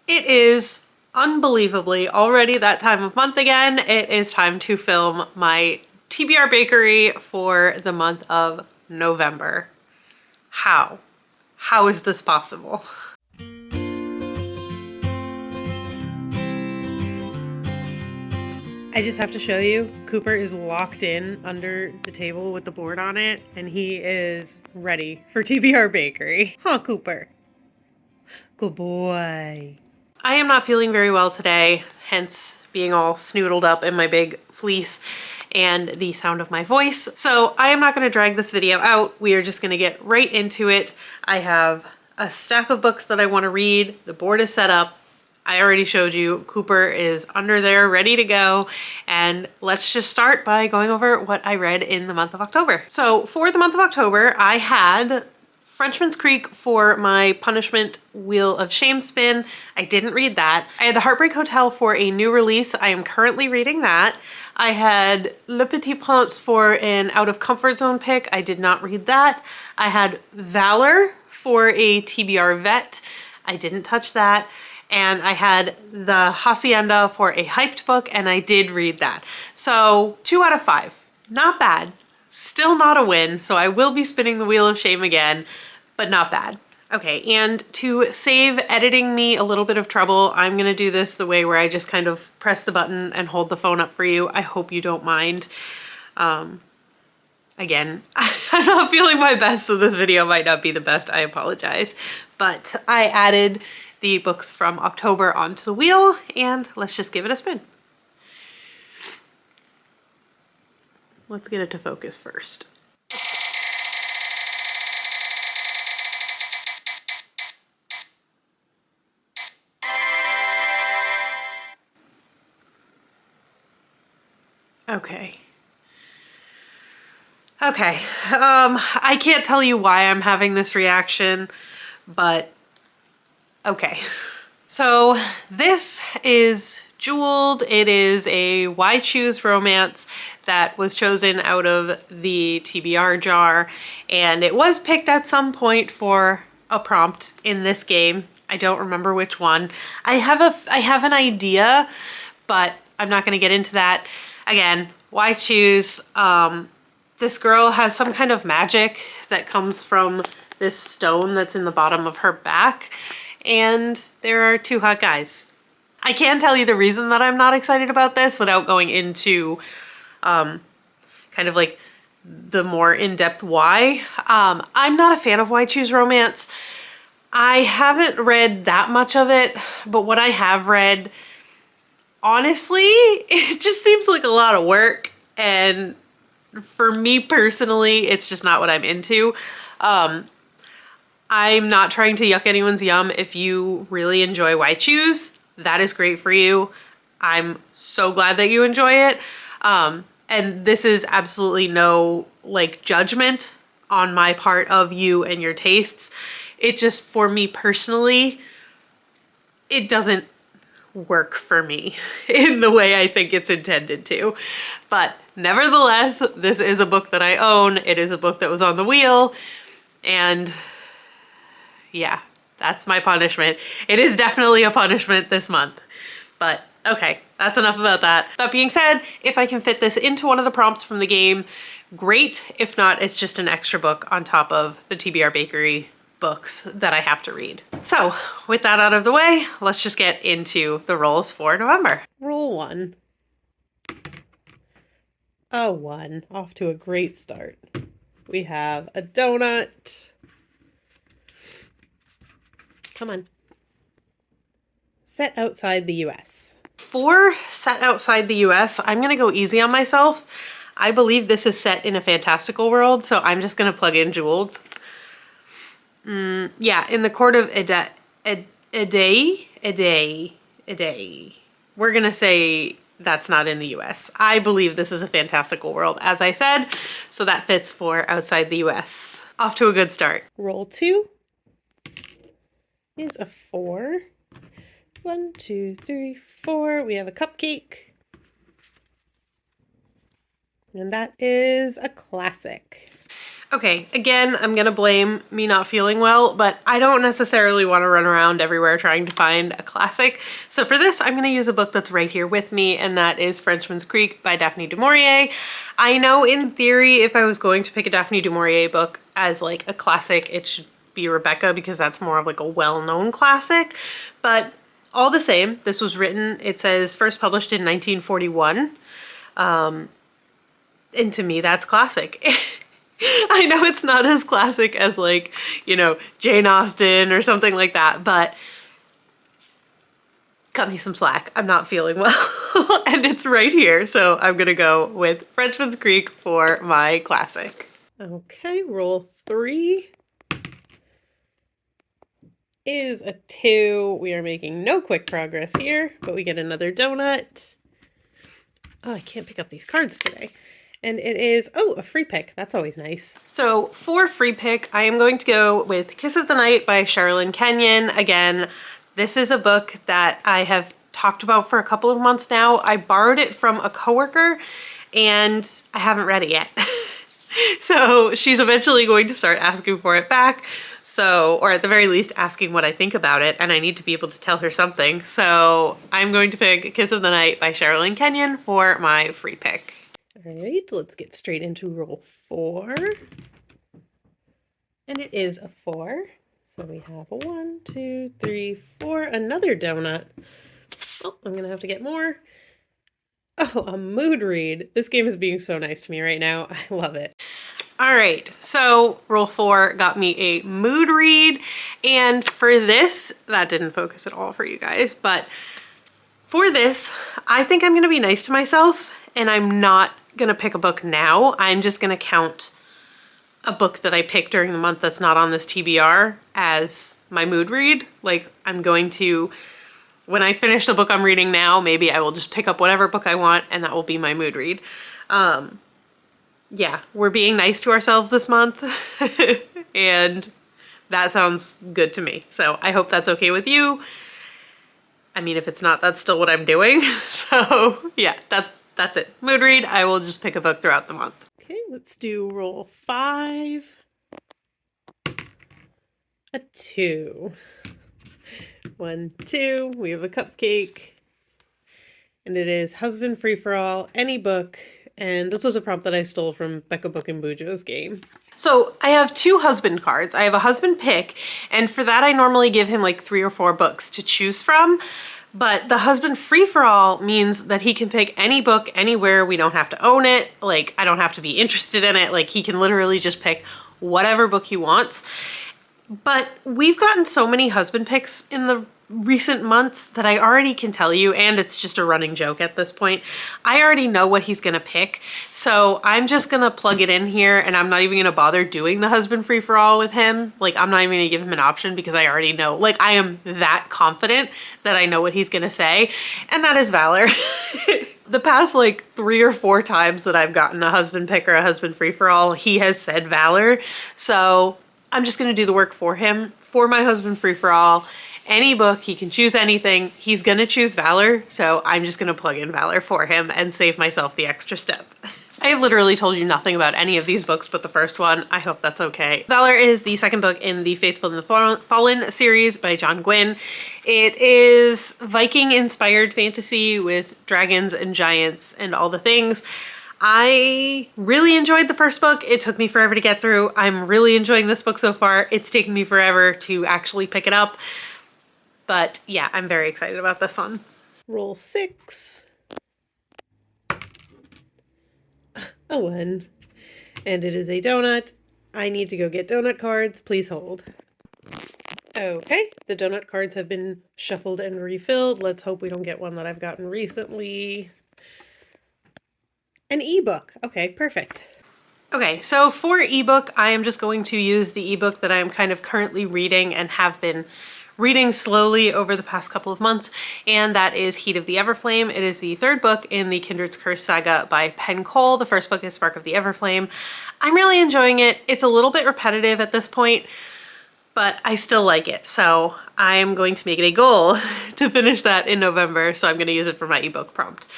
It is unbelievably already that time of month again. It is time to film my TBR Bakery for the month of November. How? How is this possible? I just have to show you, Cooper is locked in under the table with the board on it, and he is ready for TBR Bakery. Huh, Cooper? Good boy. I am not feeling very well today, hence being all snoodled up in my big fleece and the sound of my voice. So I am not going to drag this video out. We are just going to get right into it. I have a stack of books that I want to read. The board is set up. I already showed you Cooper is under there ready to go, and let's just start by going over what I read in the month of October. So for the month of October, I had Frenchman's Creek for my punishment Wheel of Shame spin. I didn't read that. I had The Heartbreak Hotel for a new release. I am currently reading that. I had Le Petit Prince for an out of comfort zone pick. I did not read that. I had Valor for a TBR vet. I didn't touch that. And I had The Hacienda for a hyped book, and I did read that. So 2 out of 5, not bad. Still not a win, so I will be spinning the Wheel of Shame again, but not bad. Okay, and to save editing me a little bit of trouble, I'm gonna do this the way where I just kind of press the button and hold the phone up for you. I hope you don't mind. Again, I'm not feeling my best, so this video might not be the best. I apologize. But I added the books from October onto the wheel, and let's just give it a spin. Let's get it to focus first. Okay. Okay, I can't tell you why I'm having this reaction, but okay. So this is Jeweled. It is a Why Choose romance that was chosen out of the TBR jar, and it was picked at some point for a prompt in this game. I don't remember which one. I have an idea, but I'm not going to get into that. Again, Why Choose? This girl has some kind of magic that comes from this stone that's in the bottom of her back, and there are 2 hot guys. I can tell you the reason that I'm not excited about this without going into kind of like the more in-depth why. I'm not a fan of Why Choose romance. I haven't read that much of it, but what I have read, honestly, it just seems like a lot of work, and for me personally, it's just not what I'm into. I'm not trying to yuck anyone's yum. If you really enjoy Why Choose, that is great for you. I'm so glad that you enjoy it. And this is absolutely no like judgment on my part of you and your tastes. It just, for me personally, it doesn't work for me in the way I think it's intended to. But nevertheless, this is a book that I own. It is a book that was on the wheel, and yeah, that's my punishment. It is definitely a punishment this month, but okay, that's enough about that. That being said, if I can fit this into one of the prompts from the game, great. If not, it's just an extra book on top of the TBR Bakery books that I have to read. So with that out of the way, let's just get into the rolls for November. Roll 1. A 1, off to a great start. We have a donut. Come on. Set outside the US. For set outside the US, I'm gonna go easy on myself. I believe this is set in a fantastical world, so I'm just gonna plug in Jeweled. Yeah, in the court of Ede. We're gonna say that's not in the US. I believe this is a fantastical world, as I said, so that fits for outside the US. Off to a good start. Roll 2 is a 4. 1, 2, 3, 4. We have a cupcake. And that is a classic. Okay, again, I'm gonna blame me not feeling well, but I don't necessarily want to run around everywhere trying to find a classic. So for this, I'm gonna use a book that's right here with me, and that is Frenchman's Creek by Daphne du Maurier. I know in theory, if I was going to pick a Daphne du Maurier book as like a classic, it should be Rebecca because that's more of like a well-known classic, but all the same, this was written, it says first published in 1941. And to me, that's classic. I know it's not as classic as like, you know, Jane Austen or something like that, but cut me some slack. I'm not feeling well and it's right here. So I'm gonna go with Frenchman's Creek for my classic. Okay, roll 3 is a 2. We are making no quick progress here, but we get another donut. Oh, I can't pick up these cards today. And it is, oh, a free pick. That's always nice. So for free pick, I am going to go with Kiss of the Night by Sherilyn Kenyon. Again, this is a book that I have talked about for a couple of months now. I borrowed it from a coworker and I haven't read it yet. So she's eventually going to start asking for it back. So, or at the very least asking what I think about it, and I need to be able to tell her something. So I'm going to pick Kiss of the Night by Sherilyn Kenyon for my free pick. All right, let's get straight into roll 4. And it is a 4. So we have a 1, 2, 3, 4, another donut. Oh, I'm gonna have to get more. Oh, a mood read. This game is being so nice to me right now. I love it. All right, so roll 4 got me a mood read. And for this, that didn't focus at all for you guys, but for this, I think I'm gonna be nice to myself and I'm not gonna pick a book now. I'm just gonna count a book that I picked during the month that's not on this TBR as my mood read. Like I'm going to, when I finish the book I'm reading now, maybe I will just pick up whatever book I want and that will be my mood read. Yeah, we're being nice to ourselves this month and that sounds good to me. So I hope that's okay with you. I mean, if it's not, that's still what I'm doing. So yeah, that's it. Mood read, I will just pick a book throughout the month. Okay, let's do roll 5. A 2. 1, 2, we have a cupcake. And it is Husband Free for All, any book. And this was a prompt that I stole from Becca Book and Bujo's game. So I have 2 husband cards. I have a husband pick, and for that I normally give him like 3 or 4 books to choose from. But the husband free for all means that he can pick any book anywhere. We don't have to own it. Like I don't have to be interested in it. Like he can literally just pick whatever book he wants. But we've gotten so many husband picks in the recent months that I already can tell you, and it's just a running joke at this point, I already know what he's gonna pick. So I'm just gonna plug it in here and I'm not even gonna bother doing the husband free for all with him. Like I'm not even gonna give him an option because I already know, like I am that confident that I know what he's gonna say, and that is Valor. The past like 3 or 4 times that I've gotten a husband pick or a husband free for all, he has said Valor. So I'm just gonna do the work for him for my husband free for all. Any book, he can choose anything. He's gonna choose Valor, so I'm just gonna plug in Valor for him and save myself the extra step. I have literally told you nothing about any of these books but the first one. I hope that's okay. Valor is the second book in the Faithful and the Fallen series by John Gwynne. It is Viking-inspired fantasy with dragons and giants and all the things. I really enjoyed the first book. It took me forever to get through. I'm really enjoying this book so far. It's taken me forever to actually pick it up. But yeah, I'm very excited about this one. Roll 6. A 1. And it is a donut. I need to go get donut cards. Please hold. Okay, the donut cards have been shuffled and refilled. Let's hope we don't get one that I've gotten recently. An ebook. Okay, perfect. Okay, so for ebook, I am just going to use the ebook that I am kind of currently reading and have been reading slowly over the past couple of months, and that is Heat of the Everflame. It is the 3rd book in the Kindred's Curse saga by Penn Cole. The first book is Spark of the Everflame. I'm really enjoying it. It's a little bit repetitive at this point, but I still like it. So I'm going to make it a goal to finish that in November. So I'm going to use it for my ebook prompt.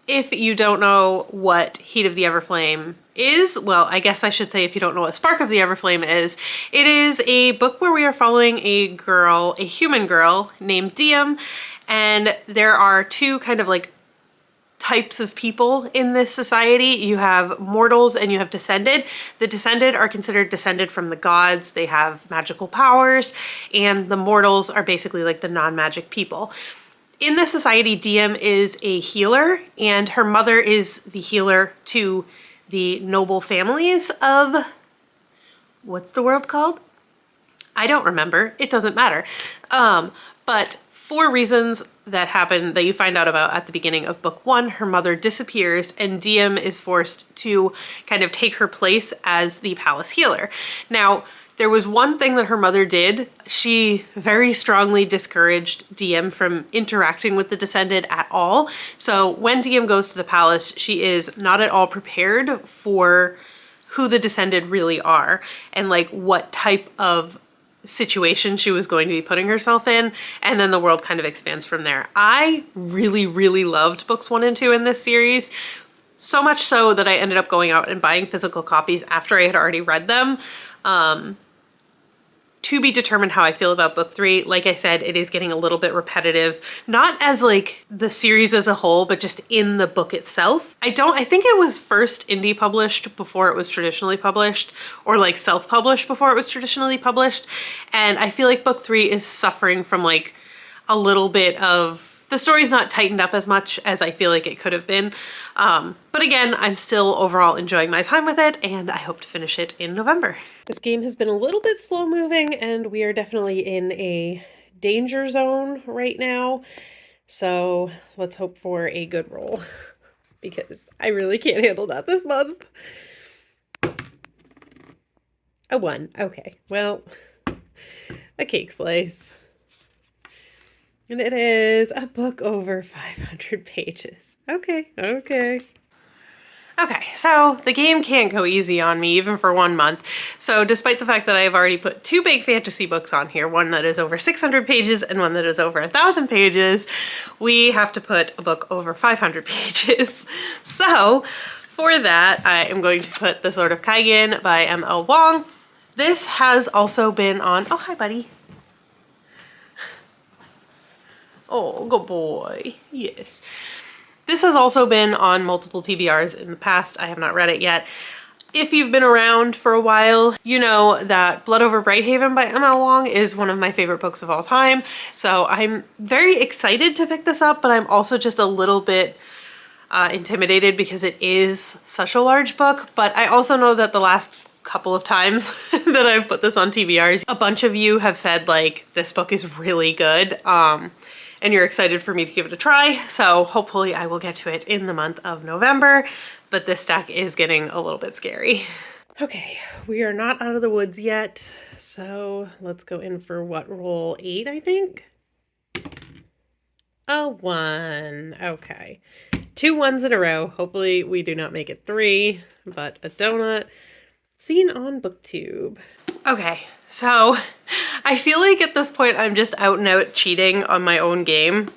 If you don't know what Heat of the Everflame is, well, I guess I should say if you don't know what Spark of the Everflame is, it is a book where we are following a girl, a human girl named Diem, and there are two kind of like types of people in this society. You have mortals and you have descended. The descended are considered descended from the gods. They have magical powers, and the mortals are basically like the non-magic people. In this society, Diem is a healer, and her mother is the healer to the noble families of, what's the world called? I don't remember. It doesn't matter. But for reasons that happen that you find out about at the beginning of book one, her mother disappears and Diem is forced to kind of take her place as the palace healer. Now, there was one thing that her mother did. She very strongly discouraged Diem from interacting with the descended at all. So when Diem goes to the palace, she is not at all prepared for who the descended really are and like what type of situation she was going to be putting herself in, and then the world kind of expands from there. I really, really loved books 1 and 2 in this series, so much so that I ended up going out and buying physical copies after I had already read them. To be determined how I feel about book 3. Like I said, it is getting a little bit repetitive, not as like the series as a whole, but just in the book itself. I think it was first indie published before it was traditionally published, or like self-published before it was traditionally published. And I feel like book 3 is suffering from like a little bit of, the story's not tightened up as much as I feel like it could have been. But again, I'm still overall enjoying my time with it, and I hope to finish it in November. This game has been a little bit slow moving, and we are definitely in a danger zone right now. So let's hope for a good roll, because I really can't handle that this month. A 1. Okay, well, a cake slice. And it is a book over 500 pages. Okay. Okay, so the game can't go easy on me even for 1 month. So despite the fact that I have already put 2 big fantasy books on here, one that is over 600 pages and one that is over 1,000 pages, we have to put a book over 500 pages. So for that, I am going to put The Sword of Kaigen by M.L. Wong. This has also been on, oh, hi buddy. Oh, good boy. Yes. This has also been on multiple TBRs in the past. I have not read it yet. If you've been around for a while, you know that Blood Over Brighthaven by M.L. Wong is one of my favorite books of all time. So I'm very excited to pick this up, but I'm also just a little bit intimidated because it is such a large book. But I also know that the last couple of times that I've put this on TBRs, a bunch of you have said like, this book is really good. And you're excited for me to give it a try. So hopefully I will get to it in the month of November, but this stack is getting a little bit scary. Okay, we are not out of the woods yet. So let's go in for what, roll 8, I think? A 1, okay. 2 1s in a row. Hopefully we do not make it 3, but a donut. Seen on BookTube. Okay, so I feel like at this point I'm just out and out cheating on my own game,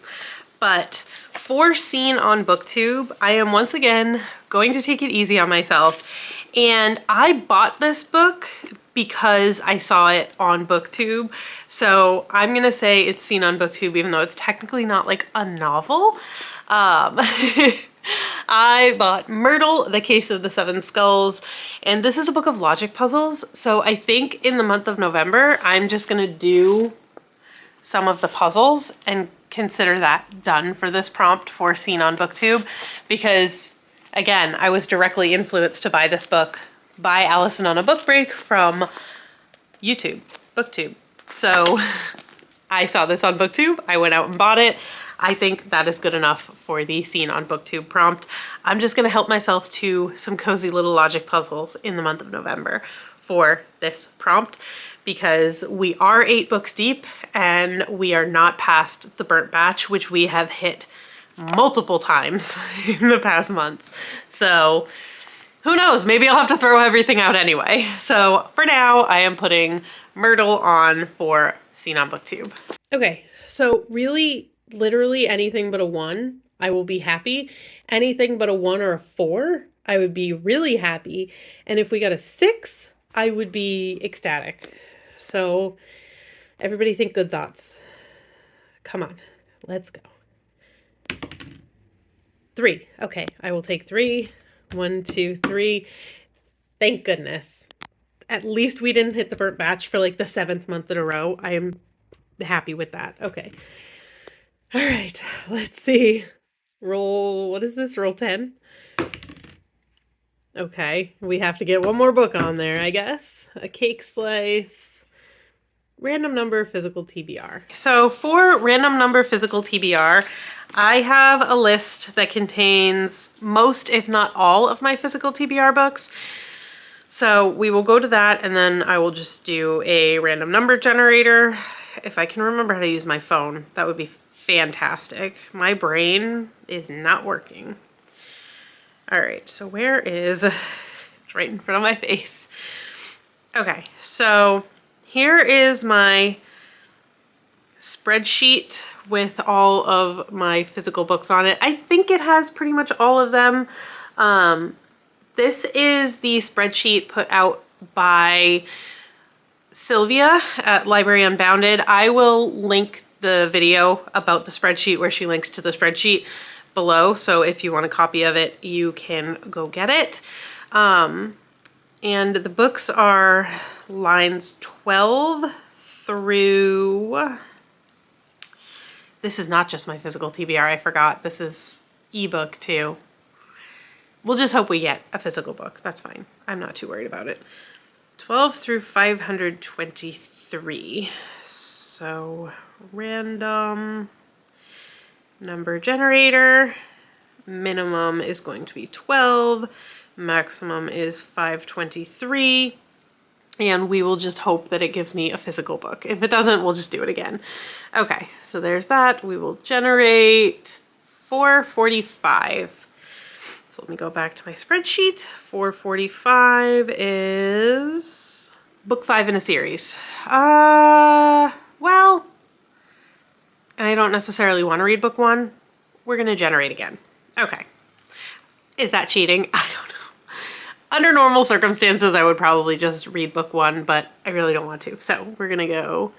but for Seen on BookTube, I am once again going to take it easy on myself, and I bought this book because I saw it on BookTube, so I'm gonna say it's Seen on BookTube even though it's technically not like a novel. I bought Myrtle, The Case of the Seven Skulls, and this is a book of logic puzzles. So I think in the month of November, I'm just gonna do some of the puzzles and consider that done for this prompt for Seen on BookTube, because again, I was directly influenced to buy this book by Allison on a book break from YouTube, BookTube. So I saw this on BookTube, I went out and bought it. I think that is good enough for the Seen on BookTube prompt. I'm just gonna help myself to some cozy little logic puzzles in the month of November for this prompt, because we are 8 books deep and we are not past the burnt batch, which we have hit multiple times in the past months. So who knows, maybe I'll have to throw everything out anyway. So for now, I am putting Myrtle on for Seen on BookTube. Okay, so really literally anything but a 1 I will be happy. Anything but a 1 or a 4, I would be really happy. And if we got a 6, I would be ecstatic. So everybody think good thoughts. Come on, let's go. 3. Okay, I will take 3. 1, 2, 3. Thank goodness. At least we didn't hit the burnt batch for like the 7th month in a row. I am happy with that. Okay. All right, let's see. Roll, what is this? Roll 10? Okay, we have to get one more book on there, I guess. A cake slice. Random number physical TBR. So for random number physical TBR, I have a list that contains most, if not all, of my physical TBR books. So we will go to that, and then I will just do a random number generator. If I can remember how to use my phone, that would be fantastic. My brain is not working. All right, so where is, it's right in front of my face. Okay, so here is my spreadsheet with all of my physical books on it. I think it has pretty much all of them. This is the spreadsheet put out by Sylvia at Library Unbounded. I will link the video about the spreadsheet where she links to the spreadsheet below. So if you want a copy of it, you can go get it. And the books are lines 12 through... This is not just my physical TBR, I forgot. This is ebook too. We'll just hope we get a physical book. That's fine. I'm not too worried about it. 12 through 523. So random number generator. Minimum is going to be 12. Maximum is 523. And we will just hope that it gives me a physical book. If it doesn't, we'll just do it again. Okay, so there's that. We will generate 445. So let me go back to my spreadsheet. 445 is book 5 in a series. Well, and I don't necessarily want to read book 1. We're going to generate again. Okay. Is that cheating? I don't know. Under normal circumstances, I would probably just read book 1, but I really don't want to. So we're going to go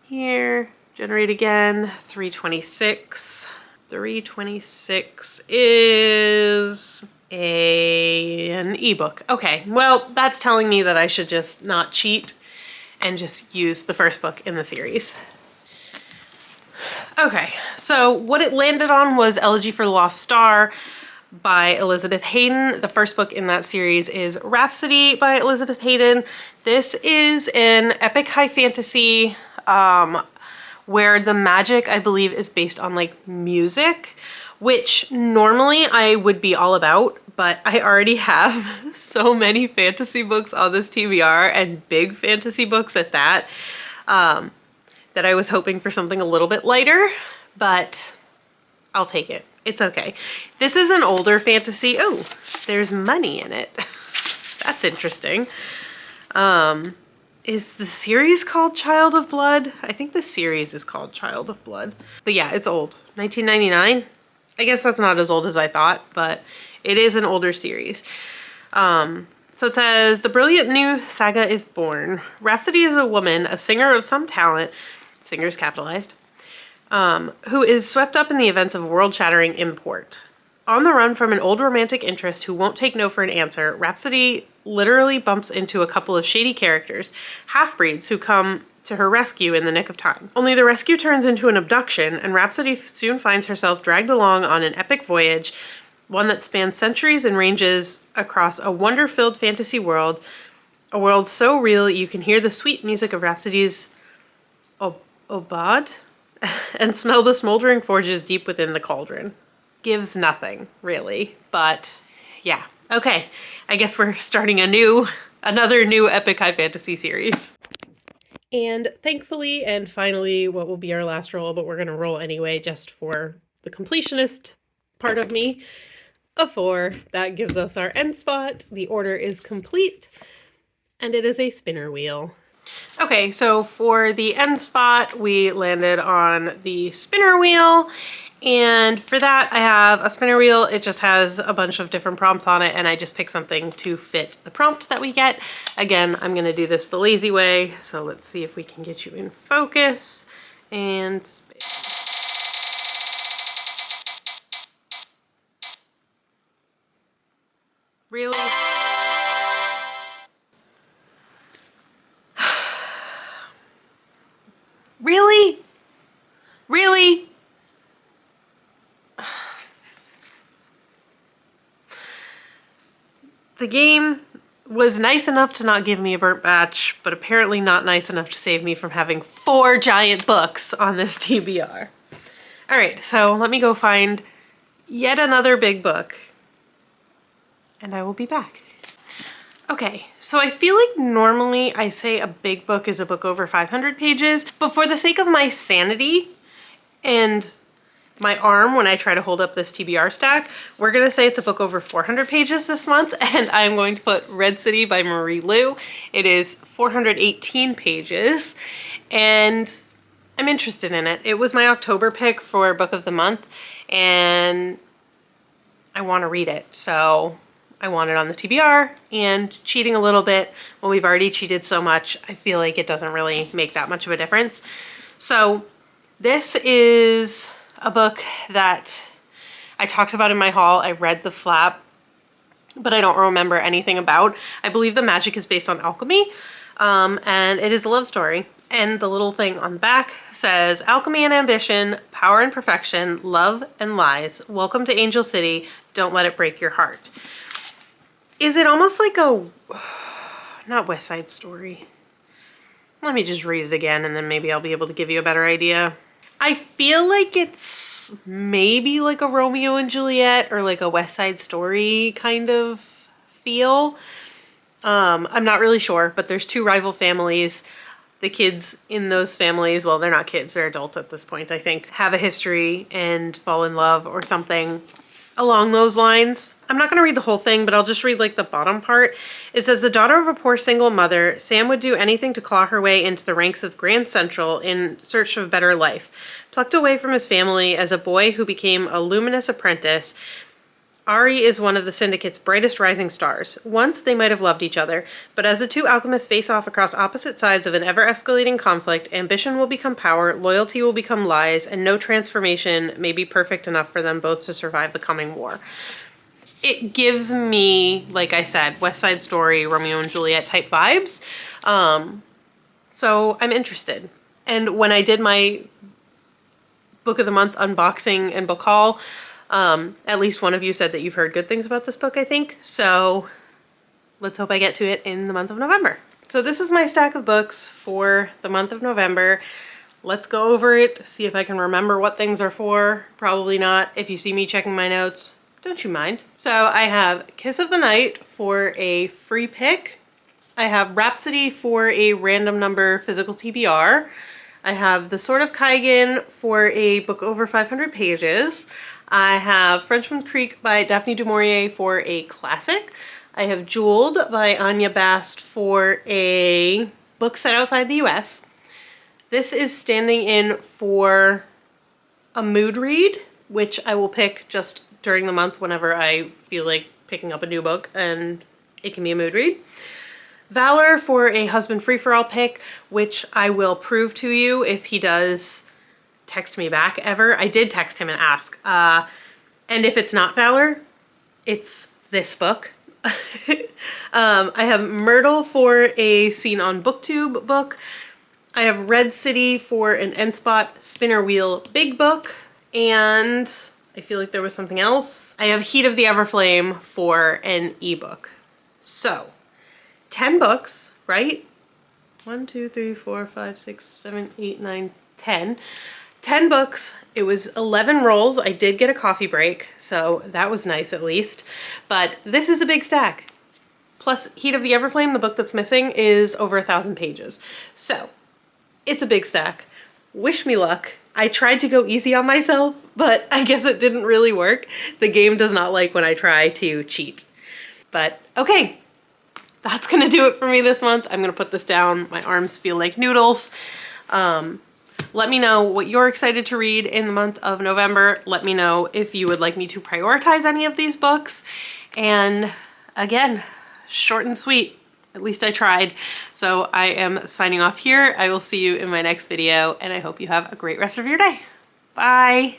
here, generate again, 326. 326 is an ebook. Okay, well, that's telling me that I should just not cheat and just use the first book in the series. Okay, so what it landed on was Elegy for the Lost Star by Elizabeth Hayden. The first book in that series is Rhapsody by Elizabeth Hayden. This is an epic high fantasy where the magic, I believe, is based on like music, which normally I would be all about, but I already have so many fantasy books on this TBR, and big fantasy books at that, that I was hoping for something a little bit lighter, but I'll take it. It's okay. This is an older fantasy. Oh, there's money in it. That's interesting. Is the series called Child of Blood? I think the series is called Child of Blood. But yeah, it's old. 1999? I guess that's not as old as I thought, but it is an older series. So it says, the brilliant new saga is born. Rhapsody is a woman, a singer of some talent, singers capitalized, who is swept up in the events of a world-shattering import. On the run from an old romantic interest who won't take no for an answer, Rhapsody literally bumps into a couple of shady characters, half-breeds who come to her rescue in the nick of time. Only the rescue turns into an abduction, and Rhapsody soon finds herself dragged along on an epic voyage, one that spans centuries and ranges across a wonder-filled fantasy world, a world so real you can hear the sweet music of Rhapsody's obad and smell the smoldering forges deep within the cauldron. Gives nothing, really, but yeah. Okay, I guess we're starting another new epic high fantasy series. And thankfully, and finally, what will be our last roll, but we're going to roll anyway just for the completionist part of me, a 4. That gives us our end spot. The order is complete, and it is a spinner wheel. Okay, so for the end spot, we landed on the spinner wheel. And for that, I have a spinner wheel. It just has a bunch of different prompts on it, and I just pick something to fit the prompt that we get. Again, I'm gonna do this the lazy way, so let's see if we can get you in focus and spin. Really? Really? Really? The game was nice enough to not give me a burnt batch, but apparently not nice enough to save me from having 4 giant books on this TBR. All right, so let me go find yet another big book, and I will be back. Okay, so I feel like normally I say a big book is a book over 500 pages, but for the sake of my sanity and my arm when I try to hold up this TBR stack, we're gonna say it's a book over 400 pages this month, and I'm going to put Red City by Marie Lu. It is 418 pages, and I'm interested in it. It was my October pick for book of the month, and I want to read it, so I want it on the TBR, and cheating a little bit when we've already cheated so much, I feel like it doesn't really make that much of a difference. So this is a book that I talked about in my haul. I read the flap, but I don't remember anything about. I believe the magic is based on alchemy, and it is a love story. And the little thing on the back says, alchemy and ambition, power and perfection, love and lies. Welcome to Angel City. Don't let it break your heart. Is it almost like a, not West Side Story. Let me just read it again and then maybe I'll be able to give you a better idea. I feel like it's maybe like a Romeo and Juliet or like a West Side Story kind of feel. I'm not really sure, but there's 2 rival families. The kids in those families, well, they're not kids, they're adults at this point, I think, have a history and fall in love or something along those lines. I'm not going to read the whole thing, but I'll just read like the bottom part. It says, the daughter of a poor single mother, Sam would do anything to claw her way into the ranks of Grand Central in search of a better life. Plucked away from his family as a boy who became a luminous apprentice, Ari is one of the Syndicate's brightest rising stars. Once they might have loved each other, but as the 2 alchemists face off across opposite sides of an ever-escalating conflict, ambition will become power, loyalty will become lies, and no transformation may be perfect enough for them both to survive the coming war. It gives me, like I said, West Side Story, Romeo and Juliet type vibes. So I'm interested. And when I did my Book of the Month unboxing and book haul, at least one of you said that you've heard good things about this book, I think. So let's hope I get to it in the month of November. So this is my stack of books for the month of November. Let's go over it, see if I can remember what things are for. Probably not. If you see me checking my notes, don't you mind. So I have Kiss of the Night for a free pick. I have Rhapsody for a random number physical TBR. I have The Sword of Kaigan for a book over 500 pages. I have Frenchman Creek by Daphne du Maurier for a classic. I have Jeweled by Anya Bast for a book set outside the US. This is standing in for a mood read, which I will pick just during the month whenever I feel like picking up a new book and it can be a mood read. Valor for a husband free-for-all pick, which I will prove to you if he does text me back ever. I did text him and ask. And if it's not Valor, it's this book. I have Myrtle for a Scene on Booktube book. I have Red City for an End Spot Spinner Wheel big book. And I feel like there was something else. I have Heat of the Everflame for an ebook. So 10 books, right? 1, 2, 3, 4, 5, 6, 7, 8, 9, 10. 10 books. It was 11 rolls. I did get a coffee break, so that was nice at least. But this is a big stack. Plus Heat of the Everflame, the book that's missing, is over 1,000 pages. So it's a big stack. Wish me luck. I tried to go easy on myself, but I guess it didn't really work. The game does not like when I try to cheat. But okay, that's gonna do it for me this month. I'm gonna put this down. My arms feel like noodles. Let me know what you're excited to read in the month of November. Let me know if you would like me to prioritize any of these books. And again, short and sweet. At least I tried. So I am signing off here. I will see you in my next video, and I hope you have a great rest of your day. Bye.